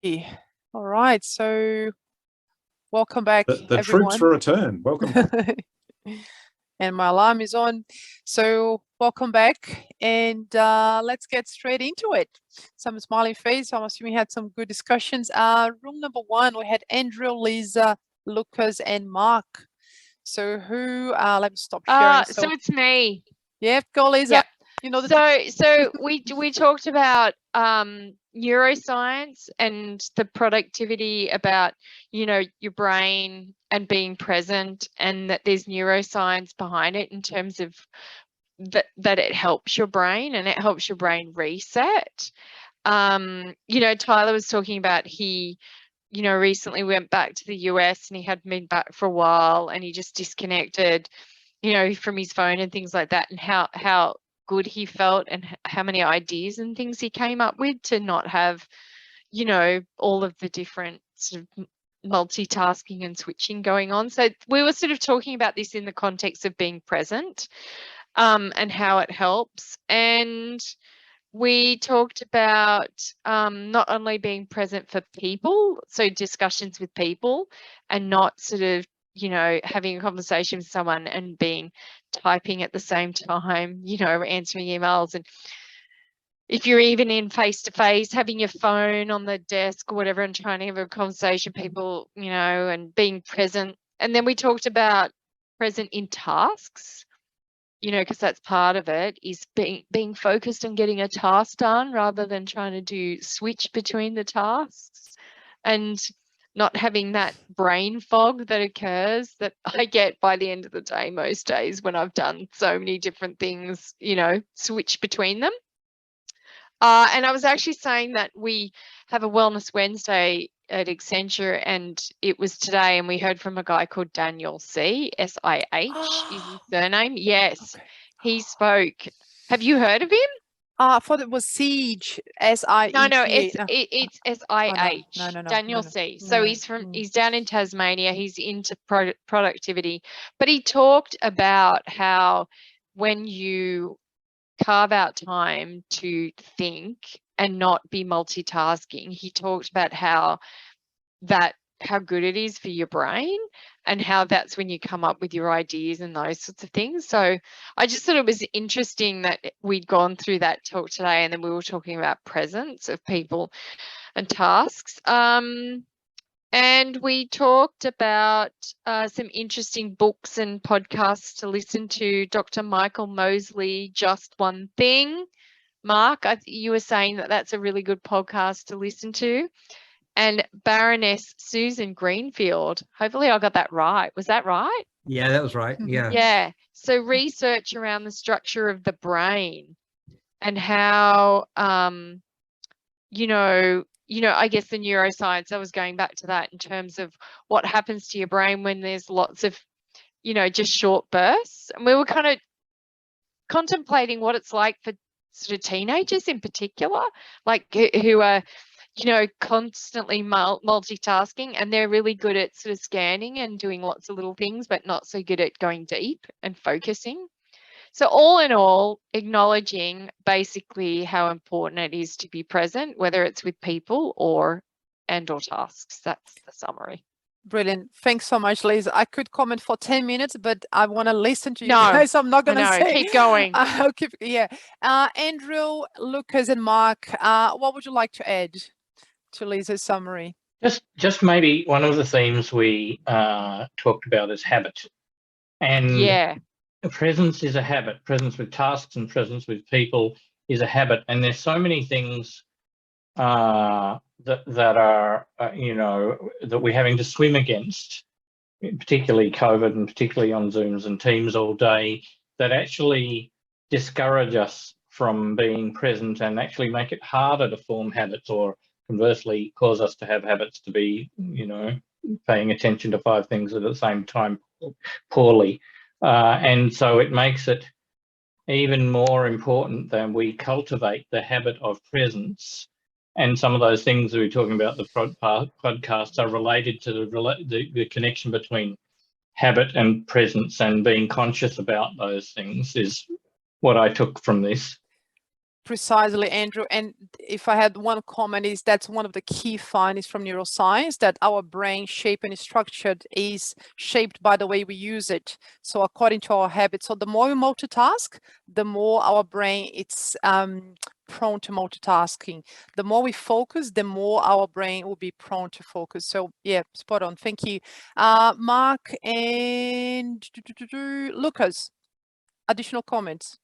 Yeah. All right, so welcome back, The troops everyone. return. Welcome back. And my alarm is on. So welcome back, and let's get straight into it. Some smiling face. I'm assuming we had some good discussions. Room number one, we had Andrew, Lisa, Lucas, and Mark. So who? Let me stop sharing. So it's me. Yeah, go, Lisa. Yeah. You know so we talked about neuroscience and the productivity about your brain and being present, and that there's neuroscience behind it in terms of that it helps your brain and it helps your brain reset. Tyler was talking about he recently went back to the US and he hadn't been back for a while, and he just disconnected from his phone and things like that, and how good he felt and how many ideas and things he came up with to not have all of the different sort of multitasking and switching going on. So we were sort of talking about this in the context of being present, and how it helps. And we talked about not only being present for people, so discussions with people, and not sort of having a conversation with someone and typing at the same time, answering emails. And if you're even in face-to-face, having your phone on the desk or whatever and trying to have a conversation, people, and being present. And then we talked about present in tasks, because that's part of it, is being focused on getting a task done rather than trying to do switch between the tasks, and not having that brain fog that occurs that I get by the end of the day most days when I've done so many different things, switch between them. And I was actually saying that we have a Wellness Wednesday at Accenture, and it was today, and we heard from a guy called Daniel C. S-I-H is his surname. Yes, okay. He spoke. Have you heard of him? I thought it was Siege, S-I-E-G. No, it's S-I-H. Oh, no. Daniel C. So he's down in Tasmania. He's into productivity, but he talked about how when you carve out time to think and not be multitasking, he talked about how good it is for your brain, and how that's when you come up with your ideas and those sorts of things. So I just thought it was interesting that we'd gone through that talk today, and then we were talking about presence of people and tasks. And we talked about some interesting books and podcasts to listen to. Dr. Michael Mosley, Just One Thing. Mark, you were saying that that's a really good podcast to listen to. And Baroness Susan Greenfield. Hopefully I got that right. Was that right? Yeah, that was right. Yeah. Yeah. So research around the structure of the brain and how, I guess the neuroscience, I was going back to that in terms of what happens to your brain when there's lots of, just short bursts. And we were kind of contemplating what it's like for sort of teenagers in particular, like who are, constantly multitasking, and they're really good at sort of scanning and doing lots of little things, but not so good at going deep and focusing. So all in all, acknowledging basically how important it is to be present, whether it's with people or tasks. That's the summary. Brilliant. Thanks so much, Liz. I could comment for 10 minutes, but I want to listen to you guys. I'm not going to say. Keep going. Andrew, Lucas, and Mark, what would you like to add to Liz's summary? Just maybe one of the themes we talked about is habit. And presence is a habit. Presence with tasks and presence with people is a habit. And there's so many things that are, that we're having to swim against, particularly COVID and particularly on Zooms and Teams all day, that actually discourage us from being present and actually make it harder to form habits, or conversely cause us to have habits to be, paying attention to 5 things at the same time poorly. And so it makes it even more important that we cultivate the habit of presence. And some of those things that we're talking about, the podcasts, are related to the connection between habit and presence, and being conscious about those things is what I took from this. Precisely, Andrew. And if I had one comment, is that's one of the key findings from neuroscience, that our brain shape and structured is shaped by the way we use it. So according to our habits, so the more we multitask, the more our brain it's prone to multitasking. The more we focus, the more our brain will be prone to focus. So yeah, spot on. Thank you. Mark and Lucas, additional comments,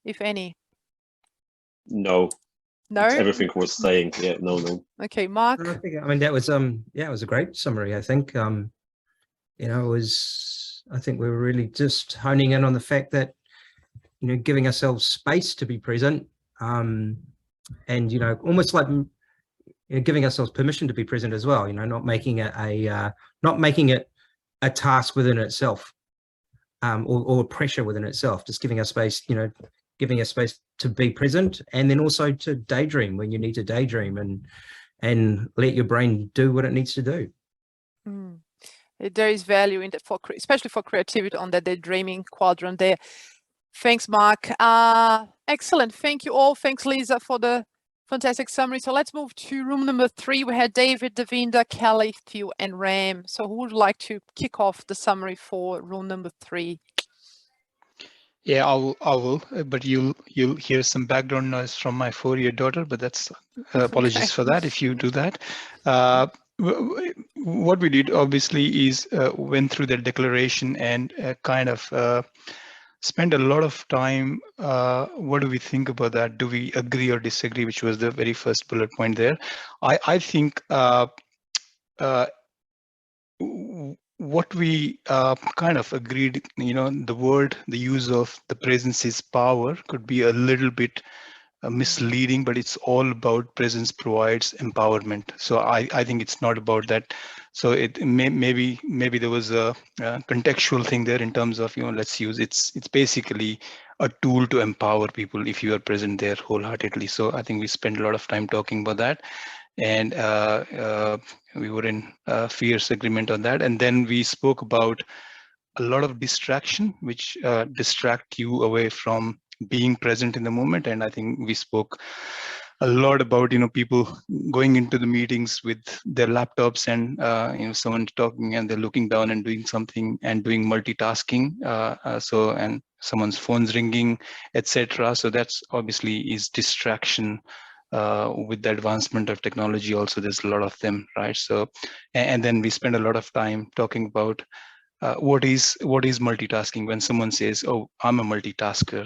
if any? No. No? It's everything was saying. Yeah, no. Okay, Mark. I mean, that was yeah, it was a great summary. I think you know, I think we were really just honing in on the fact that, you know, giving ourselves space to be present, and, you know, almost like, you know, giving ourselves permission to be present as well, you know, not making it a task within itself, or pressure within itself, just giving us space, you know, giving us space to be present, and then also to daydream when you need to daydream, and let your brain do what it needs to do. There is value in that, especially for creativity, on that daydreaming quadrant there. Thanks, Mark. Excellent. Thank you all. Thanks, Lisa, for the fantastic summary. So let's move to room number 3. We had David, Devinda, Kelly, Phil, and Ram. So who would like to kick off the summary for room number 3? Yeah, I will. But you'll hear some background noise from my 4-year daughter. But that's apologies for that if you do that. What we did obviously is went through the declaration and kind of spend a lot of time. What do we think about that? Do we agree or disagree? Which was the very first bullet point there. I think what we kind of agreed, you know, the use of the presence is power could be a little bit misleading, but it's all about presence provides empowerment. So I think it's not about that. So it maybe there was a contextual thing there in terms of, you know, let's use it's basically a tool to empower people if you are present there wholeheartedly. So I think we spent a lot of time talking about that, and we were in fierce agreement on that. And then we spoke about a lot of distraction, which distract you away from being present in the moment. And I think we spoke a lot about, you know, people going into the meetings with their laptops and you know, someone talking and they're looking down and doing something and doing multitasking. So, and someone's phone's ringing, etc. So that's obviously is distraction. With the advancement of technology, also there's a lot of them, right? So, and then we spend a lot of time talking about what is multitasking. When someone says, "Oh, I'm a multitasker,"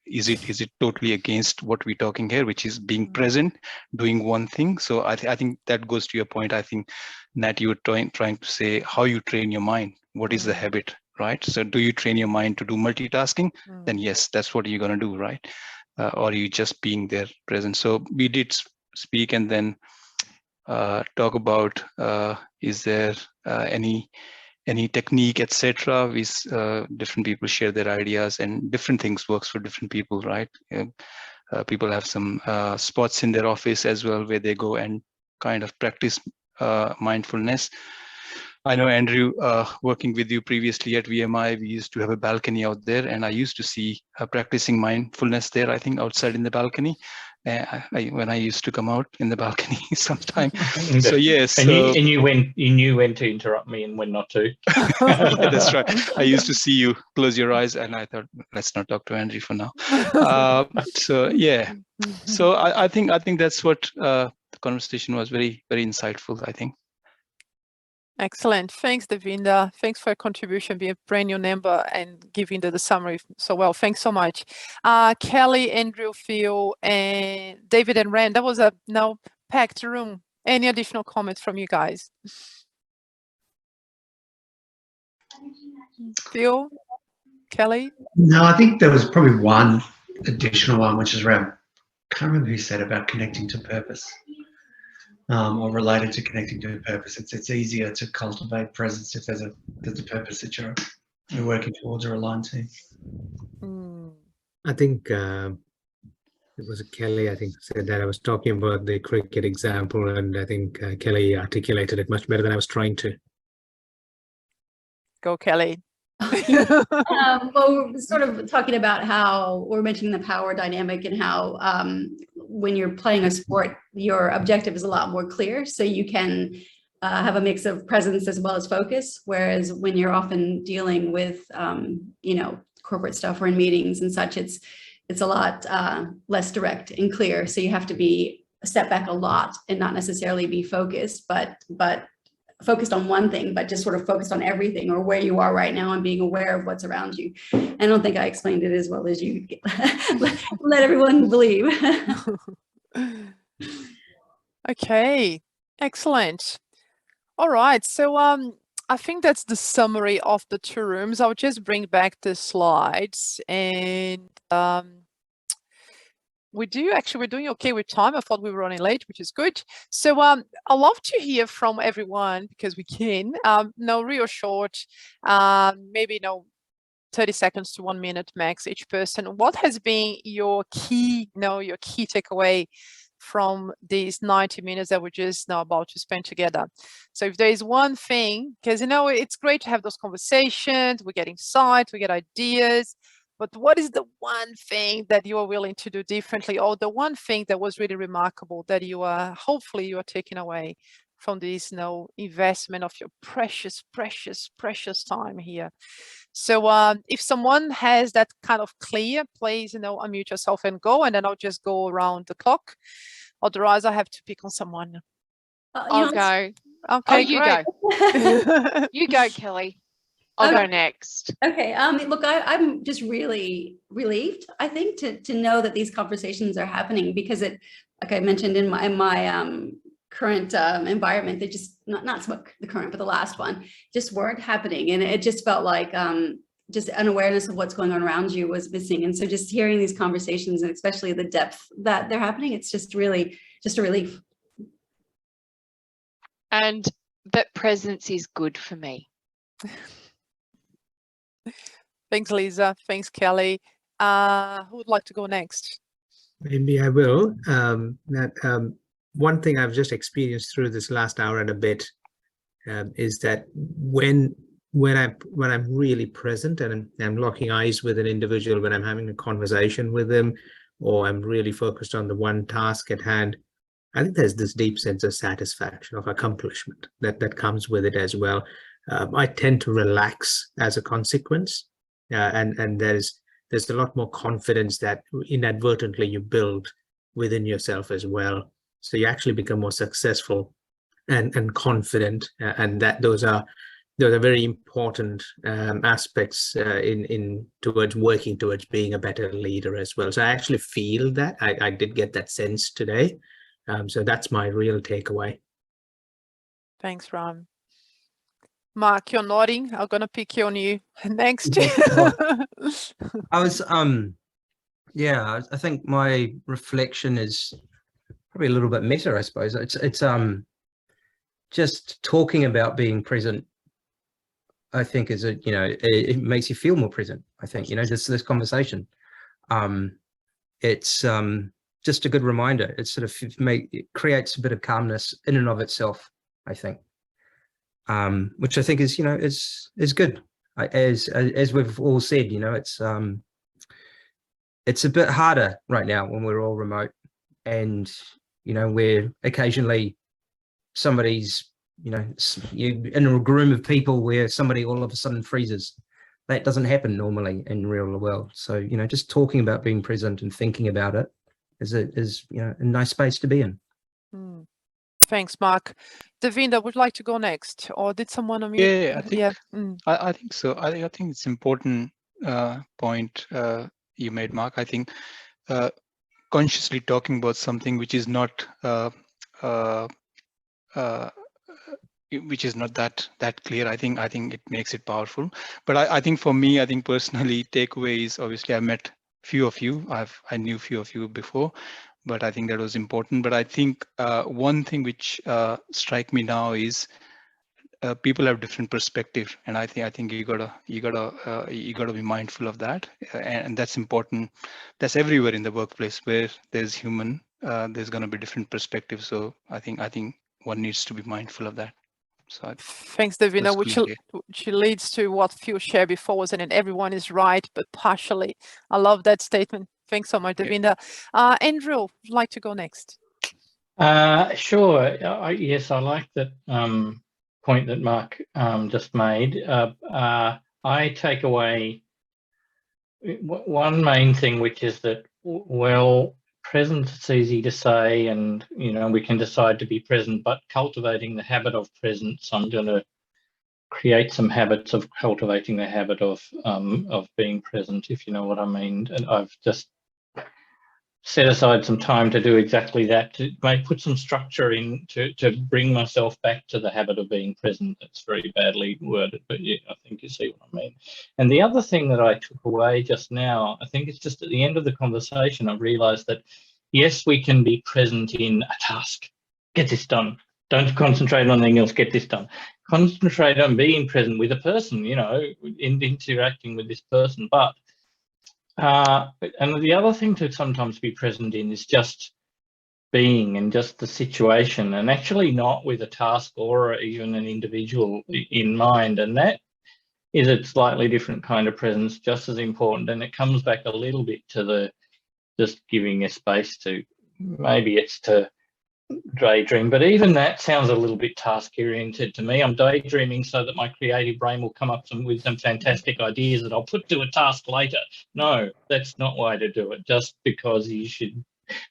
is it totally against what we're talking here, which is being present, doing one thing? So I think that goes to your point. I think, Nat, you were trying to say how you train your mind. What is the habit, right? So do you train your mind to do multitasking? Then yes, that's what you're gonna do, right? Or you just being there present. So we did speak and then talk about is there any technique, etc. We different people share their ideas, and different things works for different people, right? People have some spots in their office as well where they go and kind of practice mindfulness. I know, Andrew, working with you previously at VMI, we used to have a balcony out there, and I used to see practicing mindfulness there, I think, outside in the balcony, when I used to come out in the balcony sometime. So, yes. And you knew when to interrupt me and when not to. Yeah, that's right. I used to see you close your eyes, and I thought, let's not talk to Andrew for now. So, yeah. So I think that's what the conversation was, very, very insightful, I think. Excellent. Thanks, Devinda. Thanks for your contribution, being a brand new member and giving the summary so well. Thanks so much. Kelly, Andrew, Phil, and David and Rand, that was a now packed room. Any additional comments from you guys? Phil, Kelly? No, I think there was probably one additional one, which is around, I can't remember who said about connecting to purpose. Or related to connecting to a purpose. It's easier to cultivate presence if there's a purpose that you're working towards or aligned to. I think it was Kelly, I think, said that. I was talking about the cricket example, and I think Kelly articulated it much better than I was trying to. Go, Kelly. Well, we're sort of talking about how we're mentioning the power dynamic and how when you're playing a sport, your objective is a lot more clear. So you can have a mix of presence as well as focus. Whereas when you're often dealing with, you know, corporate stuff or in meetings and such, it's a lot less direct and clear. So you have to step back a lot and not necessarily be focused, but focused on one thing, but just sort of focused on everything or where you are right now and being aware of what's around you. I don't think I explained it as well as you let everyone believe. Okay, excellent. All right, so I think that's the summary of the 2 rooms. I'll just bring back the slides, and we're doing okay with time. I thought we were running late, which is good. So I'd love to hear from everyone, because we can. No, real short, maybe 30 seconds to 1 minute max each person. What has been your key takeaway from these 90 minutes that we're just now about to spend together? So if there is one thing, because it's great to have those conversations, we get insights, we get ideas, but what is the one thing that you are willing to do differently, or the one thing that was really remarkable that hopefully you are taking away from this investment of your precious time here? So if someone has that kind of clear, please unmute yourself and go, and then I'll just go around the clock. Otherwise I have to pick on someone. I'll go. Okay, Oh, you great. go. You go, Kelly. I'll go next. Okay. Look, I'm just really relieved, I think, to know that these conversations are happening, because like I mentioned in my current environment, they just not the current, but the last one just weren't happening, and it just felt like just an awareness of what's going on around you was missing. And so just hearing these conversations, and especially the depth that they're happening, it's just really just a relief. And that presence is good for me. Thanks, Lisa. Thanks, Kelly. Who would like to go next? Maybe I will. One thing I've just experienced through this last hour and a bit is that when I'm really present and I'm locking eyes with an individual, when I'm having a conversation with them, or I'm really focused on the one task at hand, I think there's this deep sense of satisfaction, of accomplishment that comes with it as well. I tend to relax as a consequence, and there's a lot more confidence that inadvertently you build within yourself as well. So you actually become more successful and confident, and that those are very important aspects towards working towards being a better leader as well. So I actually feel that I did get that sense today. So that's my real takeaway. Thanks, Ram. Mark, you're nodding. I'm gonna pick on you next. I was yeah, I think my reflection is probably a little bit meta, I suppose. It's just talking about being present, I think, is it makes you feel more present. I think, this conversation, it's just a good reminder. It sort of it creates a bit of calmness in and of itself, I think, which I think is is good. As we've all said, it's a bit harder right now when we're all remote, and where occasionally somebody's you in a room of people where somebody all of a sudden freezes. That doesn't happen normally in real world. So just talking about being present and thinking about it is a nice space to be in. Thanks, Mark. Devinda, would you like to go next, or did someone unmute? Yeah, I think so. I think it's important point you made, Mark. I think consciously talking about something which is not that clear. I think it makes it powerful. But I think for me, I think personally, takeaways. Obviously, I met few of you. I knew few of you before, but I think that was important. But I think one thing which strike me now is people have different perspective, and I think you gotta be mindful of that, and that's important. That's everywhere in the workplace where there's human. There's gonna be different perspectives. So I think one needs to be mindful of that. So Thanks, Davina, that's which clear. leads to what Phil shared before, wasn't it? Everyone is right, but partially. I love that statement. Thanks so much, Davina. Andrew, would you like to go next? Sure. Yes, I like that point that Mark just made. I take away one main thing, which is that, well, present, it's easy to say, and we can decide to be present, but cultivating the habit of presence, I'm going to create some habits of cultivating the habit of being present, if you know what I mean. And I've just set aside some time to do exactly that, to put some structure in to bring myself back to the habit of being present. That's very badly worded, but yeah, I think you see what I mean. And the other thing that I took away just now, I think it's just at the end of the conversation, I realized that, yes, we can be present in a task. Get this done. Don't concentrate on anything else, get this done. Concentrate on being present with a person, in interacting with this person. But and the other thing to sometimes be present in is just being and just the situation, and actually not with a task or even an individual in mind. And that is a slightly different kind of presence, just as important. And it comes back a little bit to the just giving a space to, maybe it's to daydream, but even that sounds a little bit task oriented to me. I'm daydreaming so that my creative brain will come up with some fantastic ideas that I'll put to a task later. No, that's not why to do it, just because you should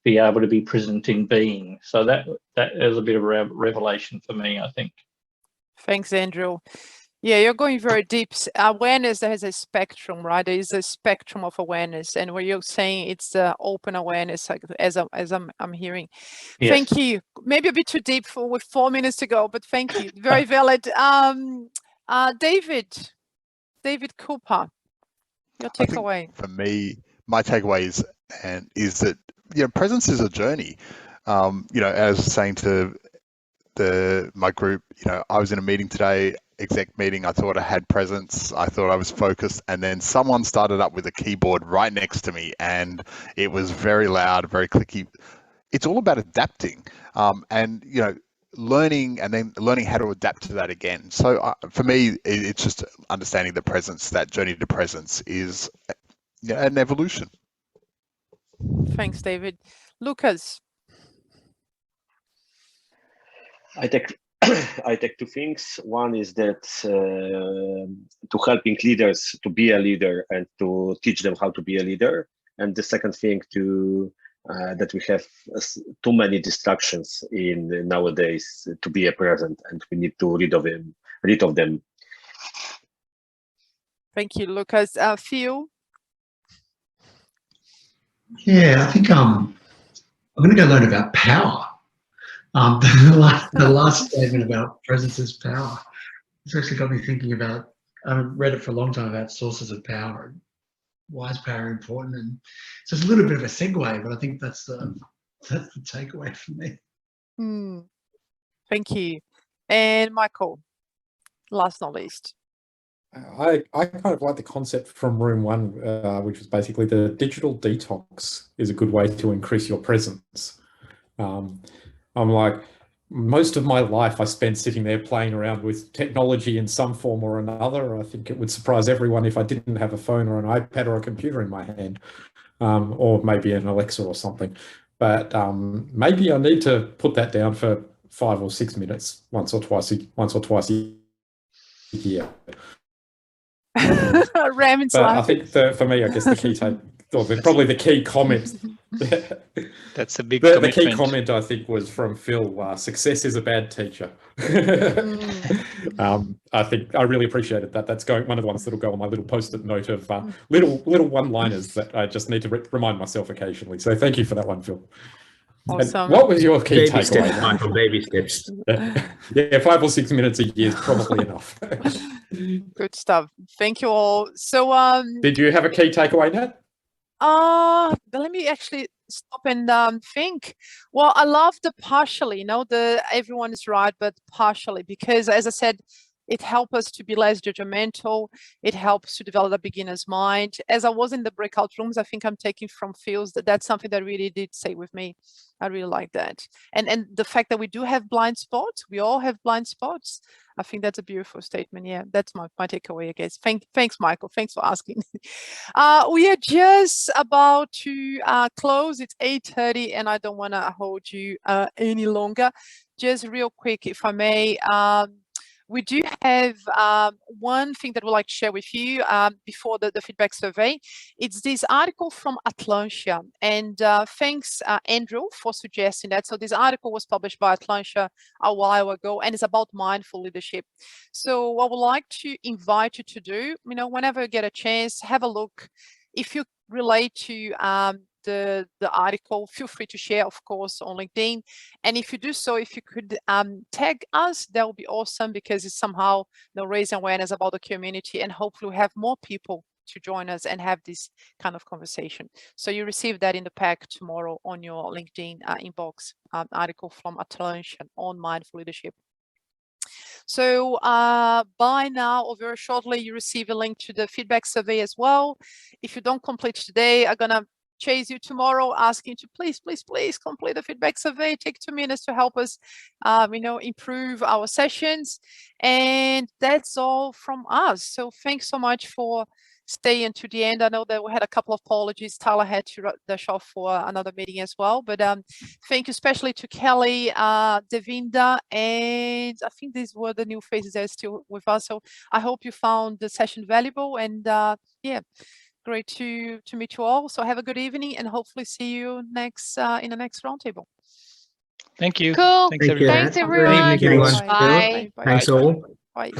be able to be present in being. So that is a bit of a revelation for me, I think. Thanks, Andrew. Yeah, you're going very deep. Awareness, there is a spectrum, right? There is a spectrum of awareness, and what you're saying, it's open awareness, as I'm hearing. Yes. Thank you. Maybe a bit too deep with 4 minutes to go, but thank you. Very valid. David Cooper, your takeaway. For me, my takeaway is that presence is a journey. As I was saying to my group, I was in a meeting today, exec meeting. I thought I had presence. I thought I was focused, and then someone started up with a keyboard right next to me, and it was very loud, very clicky. It's all about adapting, and learning, and then learning how to adapt to that again. So for me, it's just understanding the presence. That journey to presence is an evolution. Thanks, David. Lucas. I take two things. One is that to helping leaders to be a leader and to teach them how to be a leader. And the second thing that we have too many distractions in nowadays to be a present, and we need to rid of them. Thank you, Lucas. Phil. Yeah, I think I'm going to go learn about power. The last statement about presence is power. It's actually got me thinking about, I've read it for a long time, about sources of power. Why is power important? And so it's a little bit of a segue, but I think that's the takeaway for me. Thank you. And Michael, last not least. I kind of like the concept from room one, which was basically the digital detox is a good way to increase your presence. I'm like, most of my life I spent sitting there playing around with technology in some form or another. I think it would surprise everyone if I didn't have a phone or an iPad or a computer in my hand, or maybe an Alexa or something. But maybe I need to put that down for 5 or 6 minutes once or twice a year. Raymond's but I think for me, I guess the key take, or probably the key comment. That's a big the key comment, I think, was from Phil. Success is a bad teacher. I think I really appreciated that. That's one of the ones that'll go on my little post-it note of little one-liners that I just need to remind myself occasionally. So thank you for that one, Phil. Awesome. And what was your key takeaway? Steps, Michael, baby steps. Yeah, 5 or 6 minutes a year is probably enough. Good stuff. Thank you all. So did you have a key takeaway, Nat? Let me actually stop and think. Well, I love the partially, everyone is right, but partially, because as I said, It helps us to be less judgmental. It helps to develop a beginner's mind. As I was in the breakout rooms, I think I'm taking from Phil's that's something that really did stay with me. I really like that. And the fact that we do have blind spots, we all have blind spots. I think that's a beautiful statement. Yeah, that's my takeaway, I guess. Thanks, Michael. Thanks for asking. We are just about to close. It's 8:30 and I don't want to hold you any longer. Just real quick, if I may, we do have one thing that we'd like to share with you before the feedback survey. It's this article from Atlancia. And thanks, Andrew, for suggesting that. So this article was published by Atlancia a while ago, and it's about mindful leadership. So what I would like to invite you to do, whenever you get a chance, have a look. If you relate to the article, feel free to share, of course, on LinkedIn. And if you do so, if you could tag us, that would be awesome, because it's somehow raising awareness about the community, and hopefully we have more people to join us and have this kind of conversation. So you receive that in the pack tomorrow on your LinkedIn inbox, article from Atlancia on mindful leadership. So by now or very shortly, you receive a link to the feedback survey as well. If you don't complete today, I'm gonna chase you tomorrow, asking you to please complete the feedback survey. Take 2 minutes to help us, improve our sessions. And that's all from us. So thanks so much for staying to the end. I know that we had a couple of apologies. Tyler had to dash off for another meeting as well. But thank you especially to Kelly, Devinda, and I think these were the new faces that are still with us. So I hope you found the session valuable, and yeah, great to meet you all. So have a good evening, and hopefully see you next in the next roundtable. Thank you. Cool. Thanks, everybody. Thanks, everyone. Good evening, everyone. Bye. Thanks all. Bye.